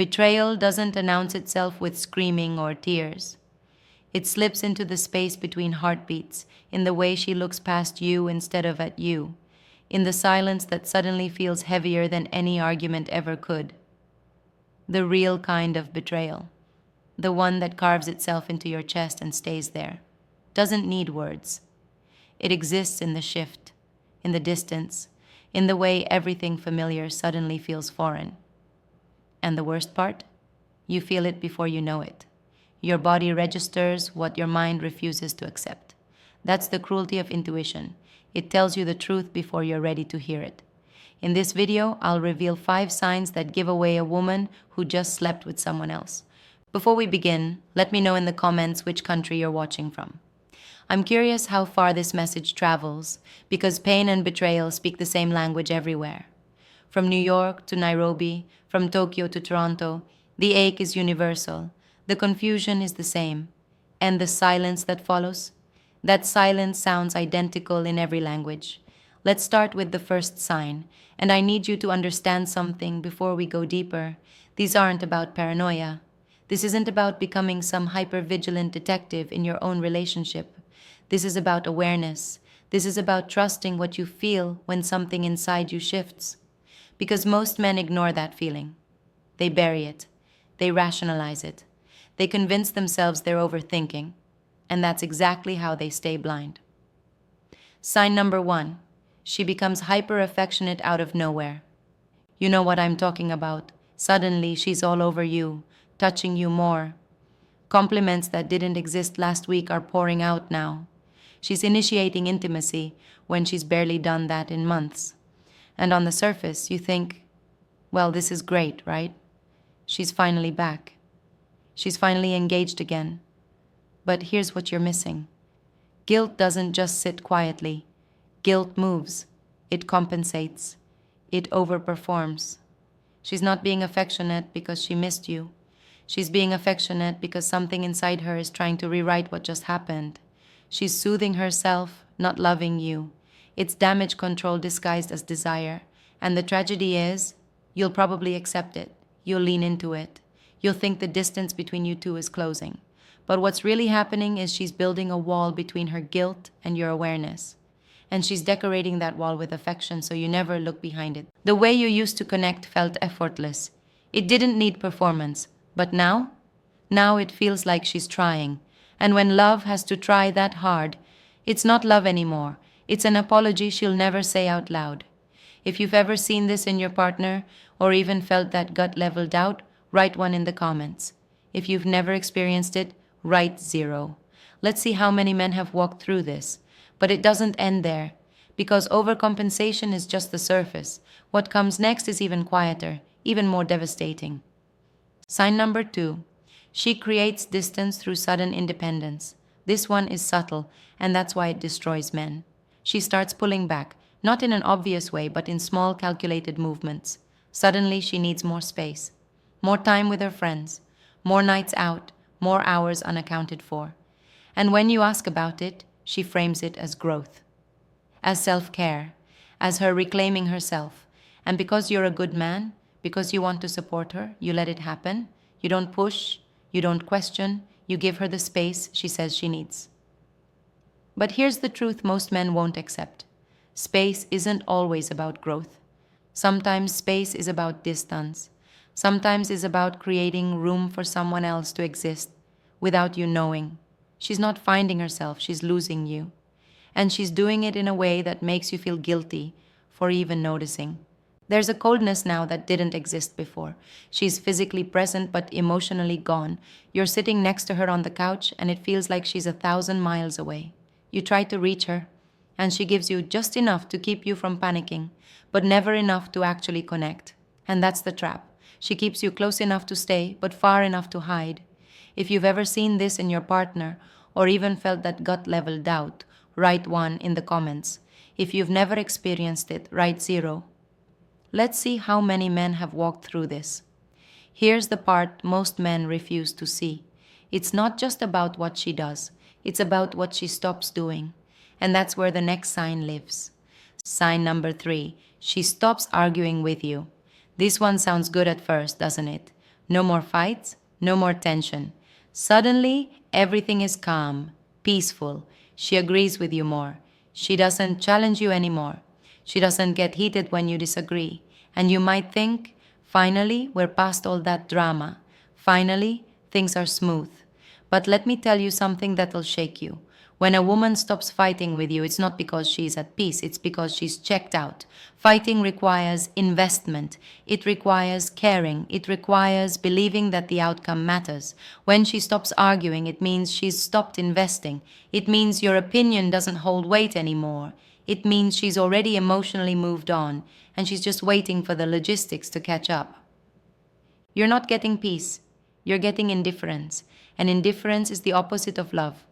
Betrayal doesn't announce itself with screaming or tears. It slips into the space between heartbeats, in the way she looks past you instead of at you, in the silence that suddenly feels heavier than any argument ever could. The real kind of betrayal, the one that carves itself into your chest and stays there, doesn't need words. It exists in the shift, in the distance, in the way everything familiar suddenly feels foreign. And the worst part? You feel it before you know it. Your body registers what your mind refuses to accept. That's the cruelty of intuition. It tells you the truth before you're ready to hear it. In this video, I'll reveal 5 signs that give away a woman who just slept with someone else. Before we begin, let me know in the comments which country you're watching from. I'm curious how far this message travels, because pain and betrayal speak the same language everywhere. From New York to Nairobi, from Tokyo to Toronto, the ache is universal. The confusion is the same. And the silence that follows? That silence sounds identical in every language. Let's start with the first sign, and I need you to understand something before we go deeper. These aren't about paranoia. This isn't about becoming some hyper-vigilant detective in your own relationship. This is about awareness. This is about trusting what you feel when something inside you shifts. Because most men ignore that feeling. They bury it. They rationalize it. They convince themselves they're overthinking. And that's exactly how they stay blind. Sign number 1. She becomes hyper-affectionate out of nowhere. You know what I'm talking about. Suddenly, she's all over you, touching you more. Compliments that didn't exist last week are pouring out now. She's initiating intimacy when she's barely done that in months. And on the surface, you think, well, this is great, right? She's finally back. She's finally engaged again. But here's what you're missing. Guilt doesn't just sit quietly. Guilt moves. It compensates. It overperforms. She's not being affectionate because she missed you. She's being affectionate because something inside her is trying to rewrite what just happened. She's soothing herself, not loving you. It's damage control disguised as desire. And the tragedy is, you'll probably accept it. You'll lean into it. You'll think the distance between you two is closing. But what's really happening is she's building a wall between her guilt and your awareness. And she's decorating that wall with affection so you never look behind it. The way you used to connect felt effortless. It didn't need performance. But now? Now it feels like she's trying. And when love has to try that hard, it's not love anymore. It's an apology she'll never say out loud. If you've ever seen this in your partner, or even felt that gut-level doubt, write 1 in the comments. If you've never experienced it, write 0. Let's see how many men have walked through this. But it doesn't end there, because overcompensation is just the surface. What comes next is even quieter, even more devastating. Sign number 2. She creates distance through sudden independence. This one is subtle, and that's why it destroys men. She starts pulling back, not in an obvious way, but in small, calculated movements. Suddenly, she needs more space, more time with her friends, more nights out, more hours unaccounted for. And when you ask about it, she frames it as growth, as self-care, as her reclaiming herself. And because you're a good man, because you want to support her, you let it happen. You don't push, you don't question, you give her the space she says she needs. But here's the truth most men won't accept. Space isn't always about growth. Sometimes space is about distance. Sometimes it's about creating room for someone else to exist without you knowing. She's not finding herself, she's losing you. And she's doing it in a way that makes you feel guilty for even noticing. There's a coldness now that didn't exist before. She's physically present but emotionally gone. You're sitting next to her on the couch and it feels like she's 1,000 miles away. You try to reach her, and she gives you just enough to keep you from panicking, but never enough to actually connect. And that's the trap. She keeps you close enough to stay, but far enough to hide. If you've ever seen this in your partner, or even felt that gut-level doubt, write 1 in the comments. If you've never experienced it, write 0. Let's see how many men have walked through this. Here's the part most men refuse to see. It's not just about what she does. It's about what she stops doing. And that's where the next sign lives. Sign number 3. She stops arguing with you. This one sounds good at first, doesn't it? No more fights, no more tension. Suddenly, everything is calm, peaceful. She agrees with you more. She doesn't challenge you anymore. She doesn't get heated when you disagree. And you might think, finally, we're past all that drama. Finally, things are smooth. But let me tell you something that'll shake you. When a woman stops fighting with you, it's not because she's at peace, it's because she's checked out. Fighting requires investment, it requires caring, it requires believing that the outcome matters. When she stops arguing, it means she's stopped investing. It means your opinion doesn't hold weight anymore. It means she's already emotionally moved on, and she's just waiting for the logistics to catch up. You're not getting peace, you're getting indifference, and indifference is the opposite of love.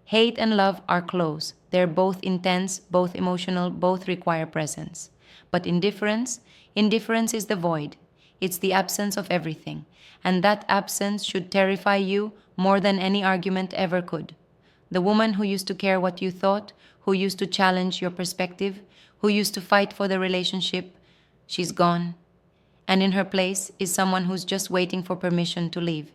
Hate and love are close. They're both intense, both emotional, both require presence. But indifference is the void. It's the absence of everything. And that absence should terrify you more than any argument ever could. The woman who used to care what you thought, who used to challenge your perspective, who used to fight for the relationship, she's gone. And in her place is someone who's just waiting for permission to leave.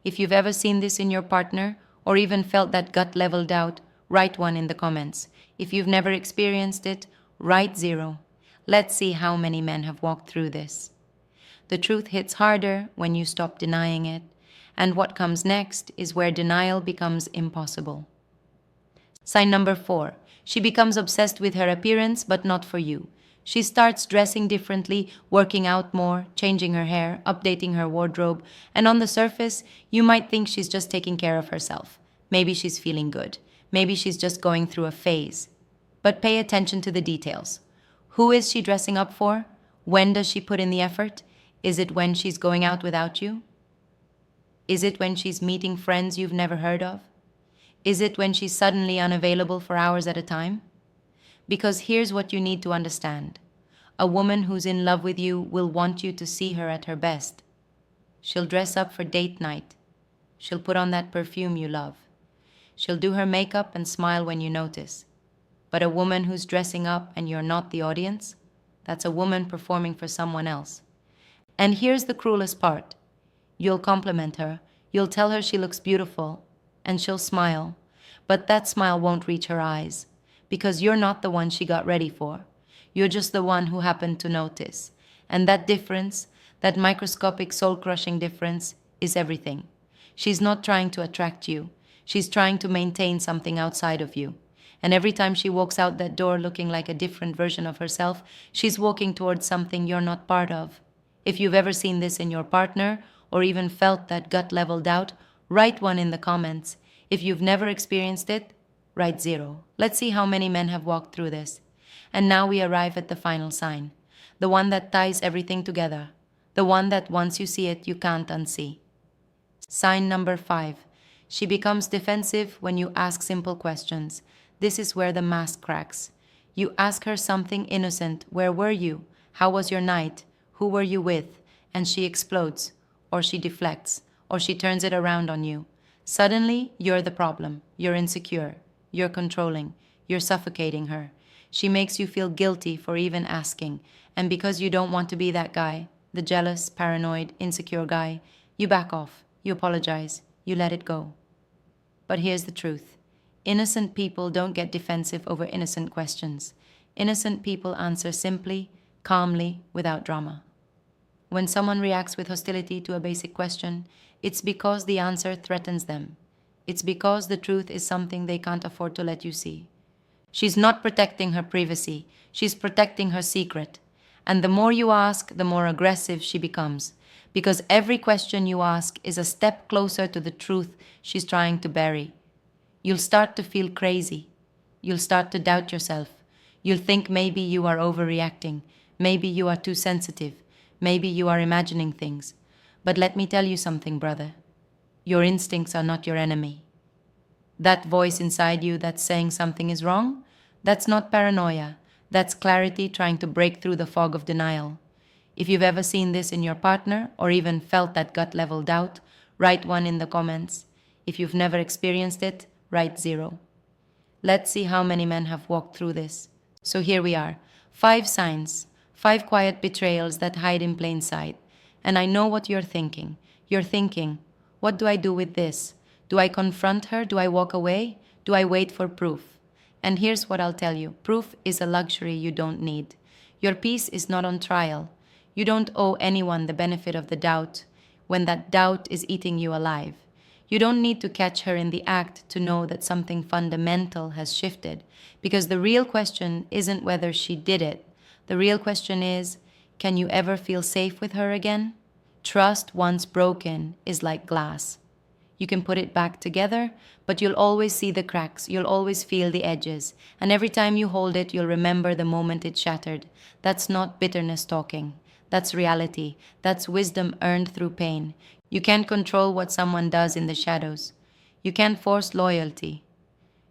If you've ever seen this in your partner, or even felt that gut-level doubt, write 1 in the comments. If you've never experienced it, write 0. Let's see how many men have walked through this. The truth hits harder when you stop denying it, and what comes next is where denial becomes impossible. Sign number 4. She becomes obsessed with her appearance, but not for you. She starts dressing differently, working out more, changing her hair, updating her wardrobe, and on the surface, you might think she's just taking care of herself. Maybe she's feeling good. Maybe she's just going through a phase. But pay attention to the details. Who is she dressing up for? When does she put in the effort? Is it when she's going out without you? Is it when she's meeting friends you've never heard of? Is it when she's suddenly unavailable for hours at a time? Because here's what you need to understand. A woman who's in love with you will want you to see her at her best. She'll dress up for date night. She'll put on that perfume you love. She'll do her makeup and smile when you notice. But a woman who's dressing up and you're not the audience, that's a woman performing for someone else. And here's the cruelest part. You'll compliment her, you'll tell her she looks beautiful, and she'll smile. But that smile won't reach her eyes. Because you're not the one she got ready for. You're just the one who happened to notice. And that difference, that microscopic soul-crushing difference, is everything. She's not trying to attract you. She's trying to maintain something outside of you. And every time she walks out that door looking like a different version of herself, she's walking towards something you're not part of. If you've ever seen this in your partner, or even felt that gut-level doubt, write 1 in the comments. If you've never experienced it, write 0. Let's see how many men have walked through this. And now we arrive at the final sign. The one that ties everything together. The one that once you see it, you can't unsee. Sign number 5. She becomes defensive when you ask simple questions. This is where the mask cracks. You ask her something innocent. Where were you? How was your night? Who were you with? And she explodes. Or she deflects. Or she turns it around on you. Suddenly, you're the problem. You're insecure. You're controlling. You're suffocating her. She makes you feel guilty for even asking. And because you don't want to be that guy, the jealous, paranoid, insecure guy, you back off. You apologize. You let it go. But here's the truth. Innocent people don't get defensive over innocent questions. Innocent people answer simply, calmly, without drama. When someone reacts with hostility to a basic question, it's because the answer threatens them. It's because the truth is something they can't afford to let you see. She's not protecting her privacy. She's protecting her secret. And the more you ask, the more aggressive she becomes. Because every question you ask is a step closer to the truth she's trying to bury. You'll start to feel crazy. You'll start to doubt yourself. You'll think maybe you are overreacting. Maybe you are too sensitive. Maybe you are imagining things. But let me tell you something, brother. Your instincts are not your enemy. That voice inside you that's saying something is wrong, that's not paranoia. That's clarity trying to break through the fog of denial. If you've ever seen this in your partner or even felt that gut-level doubt, write 1 in the comments. If you've never experienced it, write 0. Let's see how many men have walked through this. So here we are. 5 signs, 5 quiet betrayals that hide in plain sight. And I know what you're thinking. You're thinking, what do I do with this? Do I confront her? Do I walk away? Do I wait for proof? And here's what I'll tell you: proof is a luxury you don't need. Your peace is not on trial. You don't owe anyone the benefit of the doubt when that doubt is eating you alive. You don't need to catch her in the act to know that something fundamental has shifted, because the real question isn't whether she did it. The real question is, can you ever feel safe with her again? Trust once broken is like glass. You can put it back together, but you'll always see the cracks, you'll always feel the edges, and every time you hold it, you'll remember the moment it shattered. That's not bitterness talking. That's reality. That's wisdom earned through pain. You can't control what someone does in the shadows. You can't force loyalty.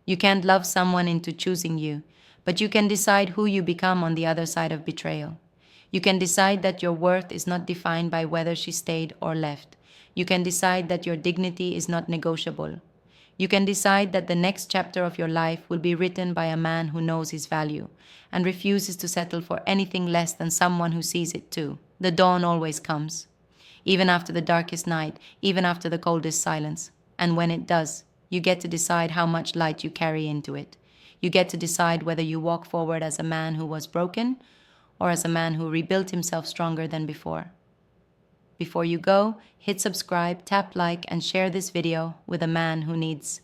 You can't love someone into choosing you, but you can decide who you become on the other side of betrayal. You can decide that your worth is not defined by whether she stayed or left. You can decide that your dignity is not negotiable. You can decide that the next chapter of your life will be written by a man who knows his value and refuses to settle for anything less than someone who sees it too. The dawn always comes, even after the darkest night, even after the coldest silence. And when it does, you get to decide how much light you carry into it. You get to decide whether you walk forward as a man who was broken or as a man who rebuilt himself stronger than before. Before you go, hit subscribe, tap like, and share this video with a man who needs